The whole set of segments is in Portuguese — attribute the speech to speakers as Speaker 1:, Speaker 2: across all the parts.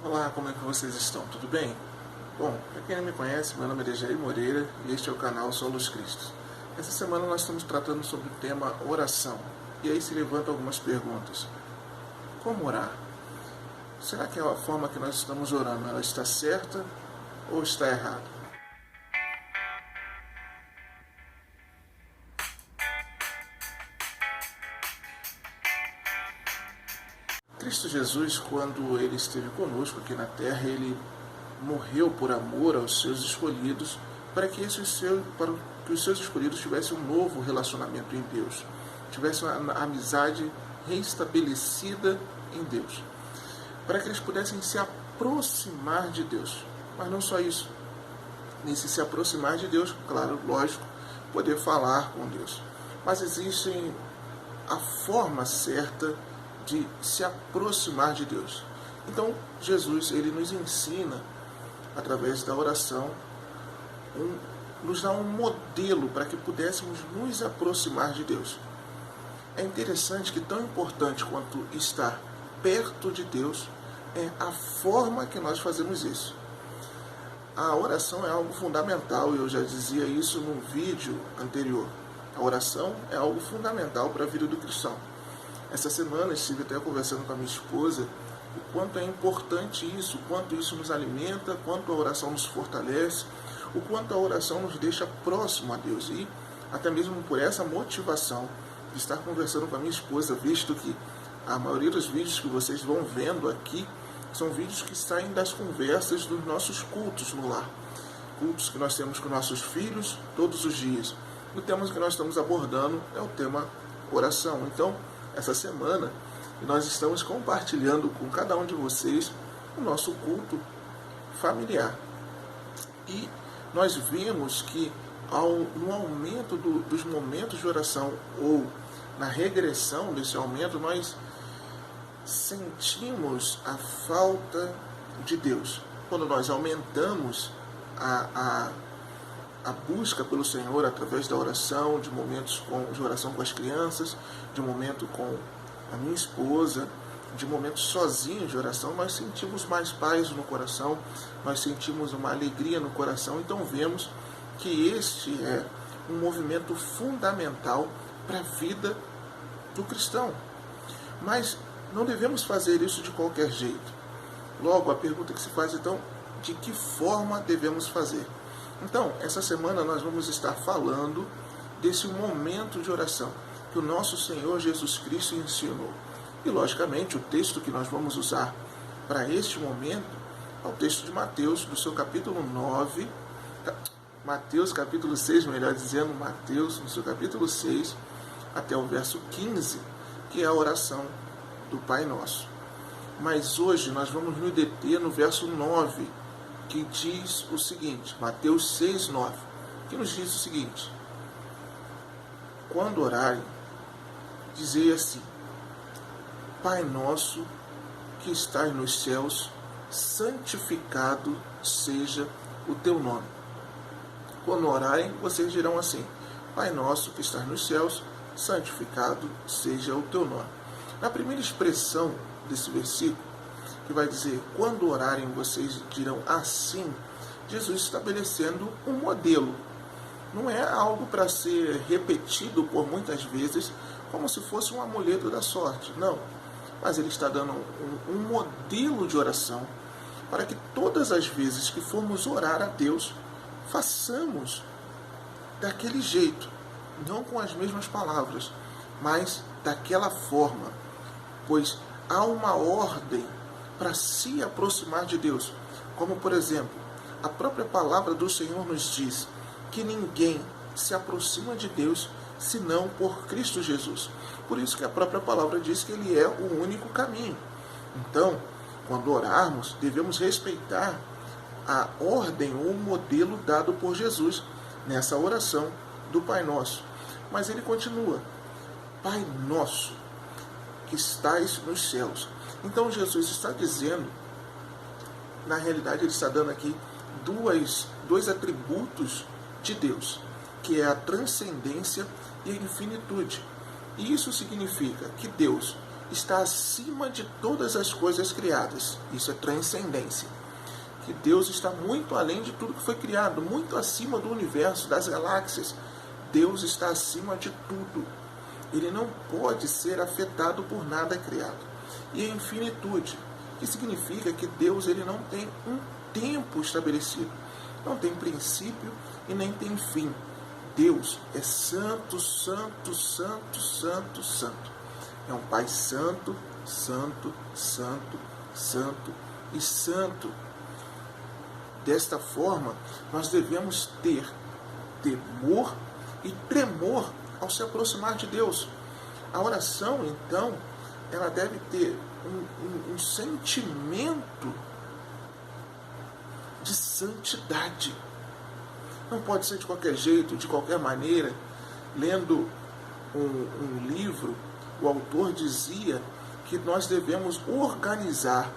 Speaker 1: Olá, como é que vocês estão? Tudo bem? Bom, para quem não me conhece, meu nome é Jair Moreira e este é o canal Solos Cristos. Essa semana nós estamos tratando sobre o tema oração. E aí se levantam algumas perguntas. Como orar? Será que a forma que nós estamos orando, ela está certa ou está errada? Cristo Jesus, quando ele esteve conosco aqui na terra, ele morreu por amor aos seus escolhidos, para que os seus escolhidos tivessem um novo relacionamento em Deus, tivessem uma amizade restabelecida em Deus, para que eles pudessem se aproximar de Deus. Mas não só isso, nesse se aproximar de Deus, claro, lógico, poder falar com Deus. Mas existe a forma certa de se aproximar de Deus. Então, Jesus, ele nos ensina, através da oração, nos dá um modelo para que pudéssemos nos aproximar de Deus. É interessante que tão importante quanto estar perto de Deus é a forma que nós fazemos isso. A oração é algo fundamental, eu já dizia isso num vídeo anterior. A oração é algo fundamental para a vida do cristão. Essa semana estive até conversando com a minha esposa o quanto é importante isso, o quanto isso nos alimenta, o quanto a oração nos fortalece, o quanto a oração nos deixa próximo a Deus. E até mesmo por essa motivação de estar conversando com a minha esposa, visto que a maioria dos vídeos que vocês vão vendo aqui são vídeos que saem das conversas dos nossos cultos no lar. Cultos que nós temos com nossos filhos todos os dias. O tema que nós estamos abordando é o tema oração. Então, essa semana, nós estamos compartilhando com cada um de vocês o nosso culto familiar. E nós vimos que no aumento dos momentos de oração ou na regressão desse aumento, nós sentimos a falta de Deus. Quando nós aumentamos a busca pelo Senhor através da oração, de momentos de oração com as crianças, de momento com a minha esposa, de momentos sozinhos de oração, nós sentimos mais paz no coração, nós sentimos uma alegria no coração. Então vemos que este é um movimento fundamental para a vida do cristão. Mas não devemos fazer isso de qualquer jeito. Logo, a pergunta que se faz então, de que forma devemos fazer? Então, essa semana nós vamos estar falando desse momento de oração que o nosso Senhor Jesus Cristo ensinou. E, logicamente, o texto que nós vamos usar para este momento é o texto de Mateus, do seu capítulo 9, Mateus capítulo 6, melhor dizendo, Mateus, no seu capítulo 6, até o verso 15, que é a oração do Pai Nosso. Mas hoje nós vamos nos deter no verso 9, que diz o seguinte, Mateus 6, 9, que nos diz o seguinte: quando orarem, dizei assim: Pai nosso que estás nos céus, santificado seja o teu nome. Quando orarem, vocês dirão assim: Pai nosso que estás nos céus, santificado seja o teu nome. Na primeira expressão desse versículo, que vai dizer, quando orarem vocês dirão assim, Jesus estabelecendo um modelo. Não é algo para ser repetido por muitas vezes, como se fosse um amuleto da sorte. Não. Mas ele está dando um modelo de oração para que todas as vezes que formos orar a Deus, façamos daquele jeito, não com as mesmas palavras, mas daquela forma. Pois há uma ordem para se aproximar de Deus. Como, por exemplo, a própria palavra do Senhor nos diz que ninguém se aproxima de Deus senão por Cristo Jesus. Por isso que a própria palavra diz que Ele é o único caminho. Então, quando orarmos, devemos respeitar a ordem ou o modelo dado por Jesus nessa oração do Pai Nosso. Mas ele continua: Pai Nosso que estais nos céus. Então Jesus está dizendo, na realidade ele está dando aqui dois atributos de Deus, que é a transcendência e a infinitude. E isso significa que Deus está acima de todas as coisas criadas. Isso é transcendência. Que Deus está muito além de tudo que foi criado, muito acima do universo, das galáxias. Deus está acima de tudo. Ele não pode ser afetado por nada criado. E a infinitude, que significa que Deus ele não tem um tempo estabelecido, não tem princípio e nem tem fim. Deus é santo, santo, santo, santo, santo. É um Pai santo, santo, santo, santo e santo. Desta forma, nós devemos ter temor e tremor ao se aproximar de Deus. A oração, então, ela deve ter um sentimento de santidade. Não pode ser de qualquer jeito, de qualquer maneira. Lendo um livro, o autor dizia que nós devemos organizar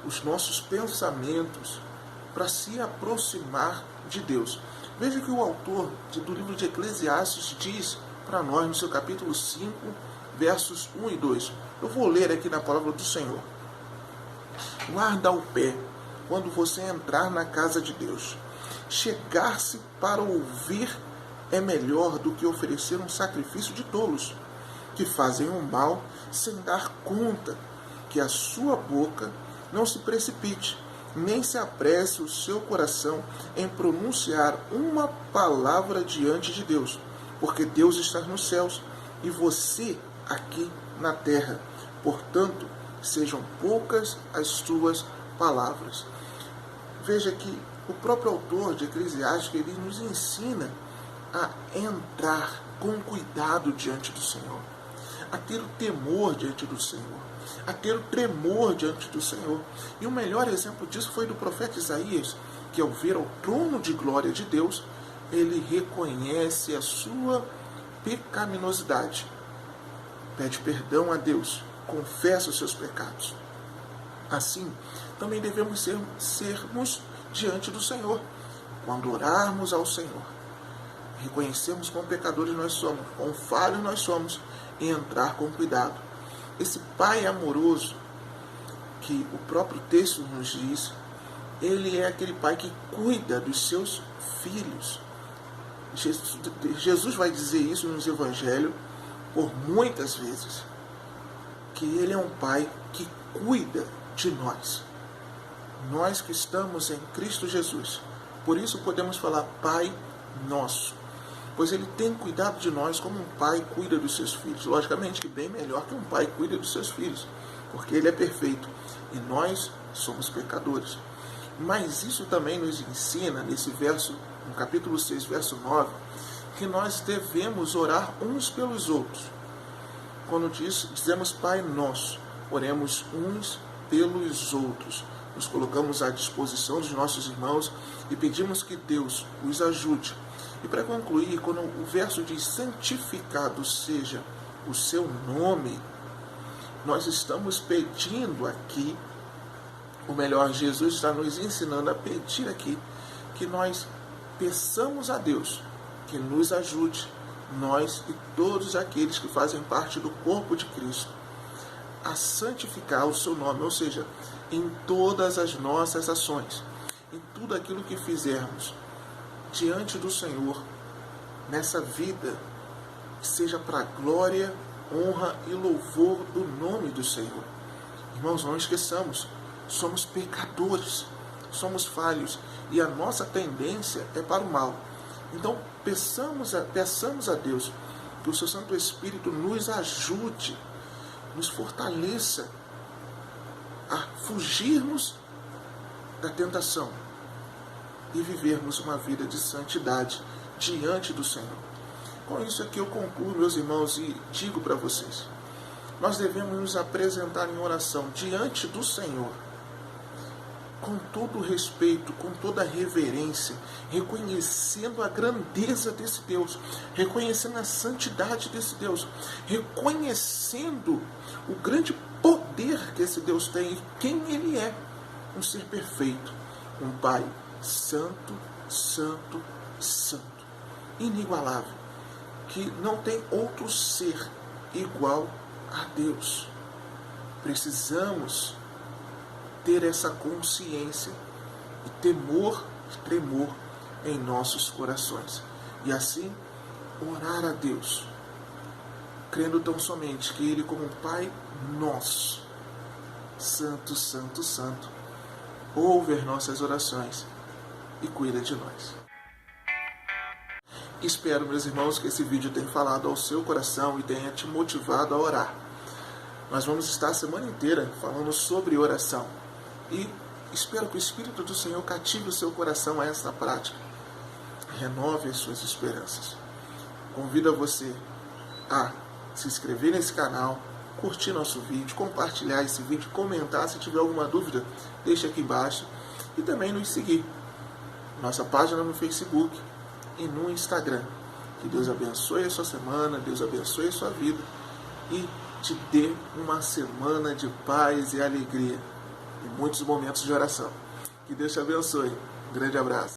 Speaker 1: os nossos pensamentos para se aproximar de Deus. Veja que o autor do livro de Eclesiastes diz para nós, no seu capítulo 5, versos 1 e 2. Eu vou ler aqui na palavra do Senhor. Guarda o pé quando você entrar na casa de Deus. Chegar-se para ouvir é melhor do que oferecer um sacrifício de tolos, que fazem o mal sem dar conta. Que a sua boca não se precipite, nem se apresse o seu coração em pronunciar uma palavra diante de Deus, porque Deus está nos céus e você aqui na terra. Portanto, sejam poucas as suas palavras. Veja que o próprio autor de Eclesiastes, ele nos ensina a entrar com cuidado diante do Senhor, a ter o temor diante do Senhor, a ter o tremor diante do Senhor. E o melhor exemplo disso foi do profeta Isaías, que ao ver ao trono de glória de Deus, ele reconhece a sua pecaminosidade, pede perdão a Deus, confessa os seus pecados. Assim, também devemos sermos diante do Senhor. Quando orarmos ao Senhor, reconhecemos quão pecadores nós somos, quão falhos nós somos, e entrar com cuidado. Esse Pai amoroso, que o próprio texto nos diz, ele é aquele Pai que cuida dos seus filhos. Jesus vai dizer isso nos Evangelhos por muitas vezes, que ele é um Pai que cuida de nós. Nós que estamos em Cristo Jesus. Por isso podemos falar Pai Nosso, pois ele tem cuidado de nós como um pai cuida dos seus filhos. Logicamente que bem melhor que um pai cuida dos seus filhos, porque ele é perfeito e nós somos pecadores. Mas isso também nos ensina, nesse verso, no capítulo 6, verso 9, que nós devemos orar uns pelos outros. Quando dizemos Pai Nosso, oremos uns pelos outros. Nos colocamos à disposição dos nossos irmãos e pedimos que Deus os ajude. E para concluir, quando o verso diz santificado seja o seu nome, nós estamos pedindo aqui, ou melhor, Jesus está nos ensinando a pedir aqui, que nós peçamos a Deus que nos ajude, nós e todos aqueles que fazem parte do corpo de Cristo, a santificar o seu nome, ou seja, em todas as nossas ações, em tudo aquilo que fizermos diante do Senhor, nessa vida, seja para a glória, honra e louvor do nome do Senhor. Irmãos, não esqueçamos, somos pecadores, somos falhos e a nossa tendência é para o mal. Então, peçamos a Deus que o seu Santo Espírito nos ajude, nos fortaleça a fugirmos da tentação e vivermos uma vida de santidade diante do Senhor. Com isso aqui eu concluo, meus irmãos, e digo para vocês, nós devemos nos apresentar em oração diante do Senhor, com todo o respeito, com toda a reverência, reconhecendo a grandeza desse Deus, reconhecendo a santidade desse Deus, reconhecendo o grande poder que esse Deus tem e quem Ele é, um ser perfeito, um Pai santo, santo, santo, inigualável, que não tem outro ser igual a Deus. Precisamos ter essa consciência e temor e tremor em nossos corações. E assim, orar a Deus, crendo tão somente que Ele, como Pai nosso, Santo, Santo, Santo, ouve as nossas orações e cuida de nós. Espero, meus irmãos, que esse vídeo tenha falado ao seu coração e tenha te motivado a orar. Nós vamos estar a semana inteira falando sobre oração. E espero que o Espírito do Senhor cative o seu coração a essa prática. Renove as suas esperanças. Convido a você a se inscrever nesse canal, curtir nosso vídeo, compartilhar esse vídeo, comentar. Se tiver alguma dúvida, deixe aqui embaixo. E também nos seguir. Nossa página no Facebook e no Instagram. Que Deus abençoe a sua semana, Deus abençoe a sua vida e te dê uma semana de paz e alegria e muitos momentos de oração. Que Deus te abençoe. Um grande abraço.